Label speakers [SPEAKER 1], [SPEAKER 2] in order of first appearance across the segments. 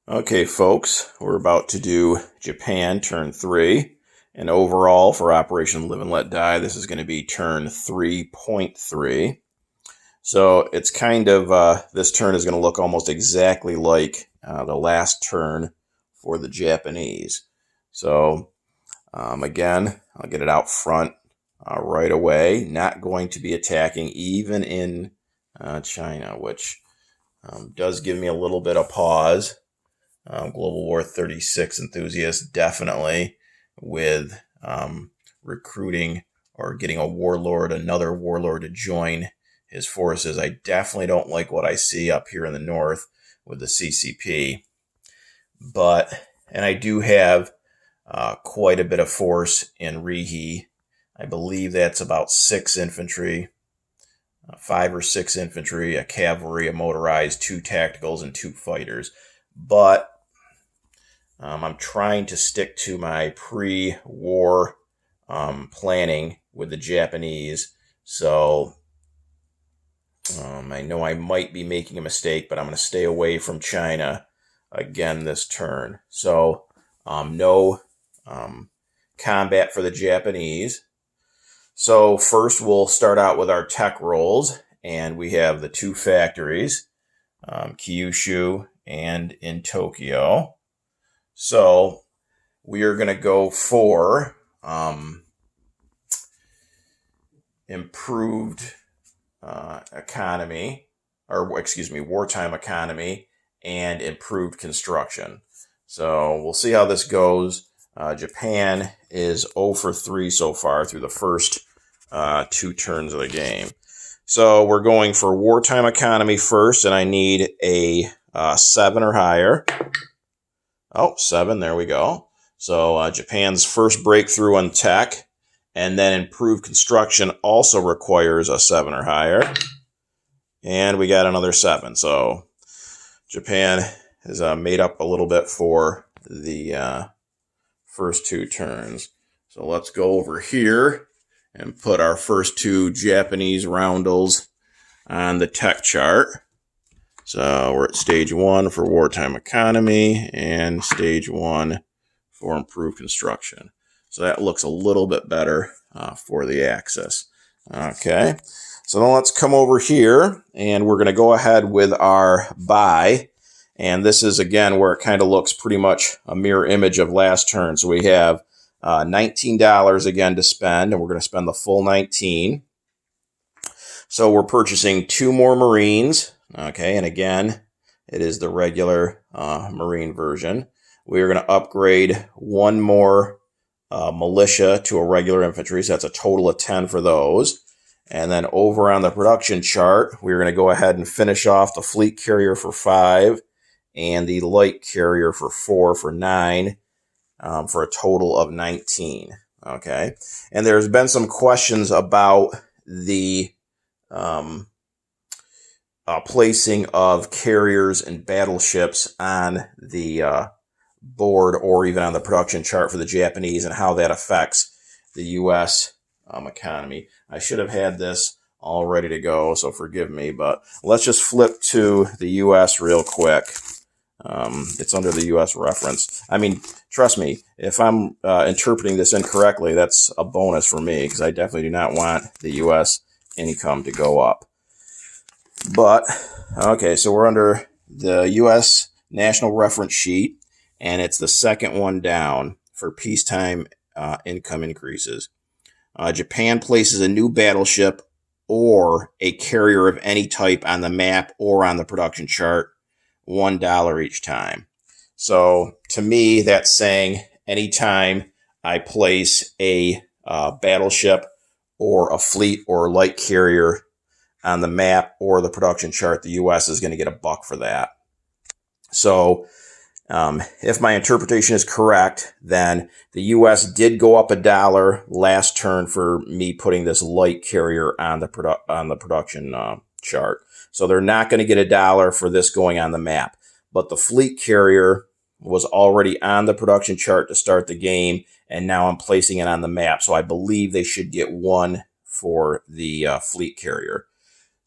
[SPEAKER 1] Okay, folks, we're about to do Japan turn 3. And overall, for Operation Live and Let Die, this is going to be turn 3.3. So it's kind of, this turn is going to look almost exactly like the last turn for the Japanese. So, again, I'll get it out front right away. Not going to be attacking even in China, which does give me a little bit of pause. Global War 36 enthusiasts, definitely, with recruiting or getting another warlord to join his forces. I definitely don't like what I see up here in the north with the CCP. And I do have quite a bit of force in Rihe. I believe that's about 6 infantry, 5 or 6 infantry, a cavalry, a motorized, 2 tacticals, and 2 fighters. But I'm trying to stick to my pre-war planning with the Japanese. So I know I might be making a mistake, but I'm going to stay away from China again this turn. So no combat for the Japanese. So first we'll start out with our tech rolls. And we have the 2 factories, Kyushu and in Tokyo. So we are going to go for improved economy, or excuse me, wartime economy and improved construction. So we'll see how this goes. Japan is 0 for 3 so far through the first 2 turns of the game. So we're going for wartime economy first, and I need a 7 or higher. Oh, 7, there we go. So Japan's first breakthrough on tech, and then improved construction also requires a 7 or higher. And we got another 7. So Japan has made up a little bit for the first 2 turns. So let's go over here and put our first 2 Japanese roundels on the tech chart. So we're at stage 1 for wartime economy and stage 1 for improved construction. So that looks a little bit better for the axis. Okay, so now let's come over here and we're going to go ahead with our buy. And this is, again, where it kind of looks pretty much a mirror image of last turn. So we have $19 again to spend, and we're going to spend the full 19. So we're purchasing 2 more Marines. Okay, and again, it is the regular Marine version. We are going to upgrade 1 more militia to a regular infantry, so that's a total of 10 for those. And then over on the production chart, we're going to go ahead and finish off the fleet carrier for 5 and the light carrier for 4 for 9 for a total of 19. Okay, and there's been some questions about the placing of carriers and battleships on the board or even on the production chart for the Japanese and how that affects the U.S. Economy. I should have had this all ready to go, so forgive me, but let's just flip to the U.S. real quick. It's under the U.S. reference. I mean, trust me, if I'm interpreting this incorrectly, that's a bonus for me because I definitely do not want the U.S. income to go up. But, okay, so we're under the U.S. National Reference Sheet, and it's the second one down for peacetime income increases. Japan places a new battleship or a carrier of any type on the map or on the production chart, $1 each time. So, to me, that's saying anytime I place a battleship or a fleet or light carrier on the map or the production chart, the U.S. is going to get $1 for that. So if my interpretation is correct, then the U.S. did go up $1 last turn for me putting this light carrier on the production chart. So they're not going to get $1 for this going on the map. But the fleet carrier was already on the production chart to start the game, and now I'm placing it on the map. So I believe they should get 1 for the fleet carrier.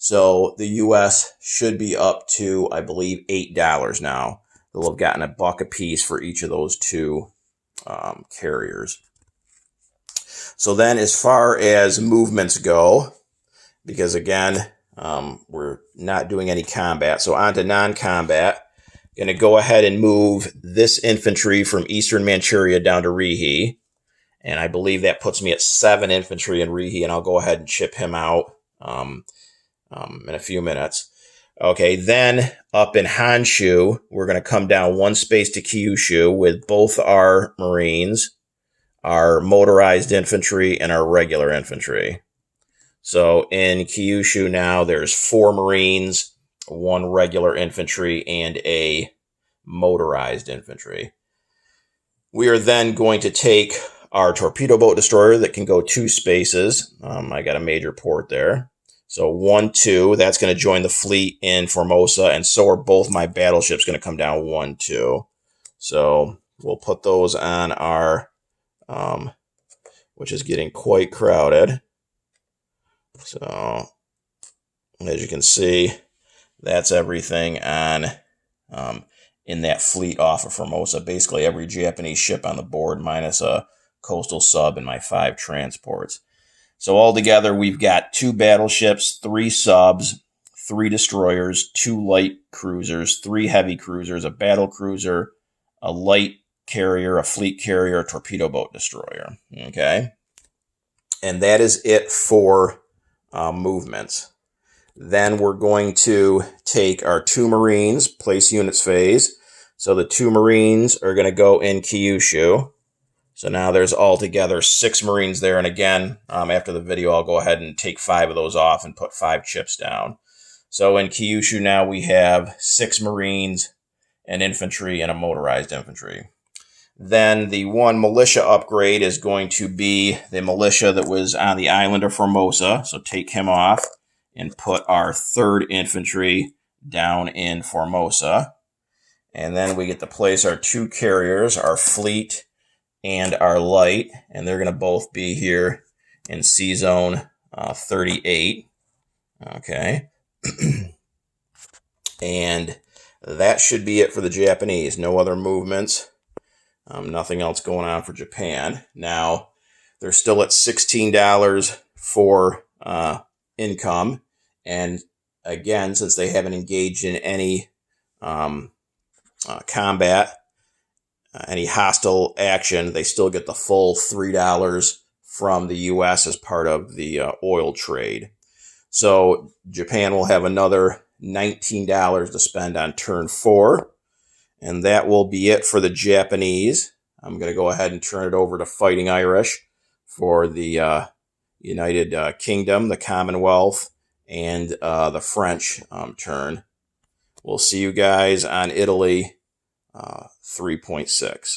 [SPEAKER 1] So the U.S. should be up to, I believe, $8 now. they'll have gotten $1 apiece for each of those two carriers. So then as far as movements go, because again, we're not doing any combat, so on to non-combat. Going to go ahead and move this infantry from Eastern Manchuria down to Rihe. And I believe that puts me at 7 infantry in Rihe, and I'll go ahead and chip him out in a few minutes. Okay, then up in Honshu, we're going to come down 1 space to Kyushu with both our Marines, our motorized infantry, and our regular infantry. So in Kyushu now, there's 4 Marines, 1 regular infantry, and a motorized infantry. We are then going to take our torpedo boat destroyer that can go 2 spaces. I got a major port there. So 1, 2, that's going to join the fleet in Formosa, and so are both my battleships going to come down 1, 2. So we'll put those on our, which is getting quite crowded. So as you can see, that's everything on in that fleet off of Formosa. Basically every Japanese ship on the board minus a coastal sub and my 5 transports. So altogether, we've got 2 battleships, 3 subs, 3 destroyers, 2 light cruisers, 3 heavy cruisers, a battle cruiser, a light carrier, a fleet carrier, a torpedo boat destroyer. Okay? And that is it for movements. Then we're going to take our 2 Marines, place units phase. So the 2 Marines are going to go in Kyushu. So now there's altogether 6 Marines there. And again, after the video, I'll go ahead and take 5 of those off and put 5 chips down. So in Kyushu now we have 6 Marines, an infantry, and a motorized infantry. Then the 1 militia upgrade is going to be the militia that was on the island of Formosa. So take him off and put our 3rd infantry down in Formosa. And then we get to place our 2 carriers, our fleet and our light, and they're going to both be here in Sea Zone 38. Okay. And that should be it for the Japanese. No other movements. Nothing else going on for Japan. Now, they're still at $16 for income. And again, since they haven't engaged in any combat, any hostile action, they still get the full $3 from the U.S. as part of the oil trade. So Japan will have another $19 to spend on turn 4. And that will be it for the Japanese. I'm going to go ahead and turn it over to Fighting Irish for the United Kingdom, the Commonwealth, and the French turn. We'll see you guys on Italy 3.6.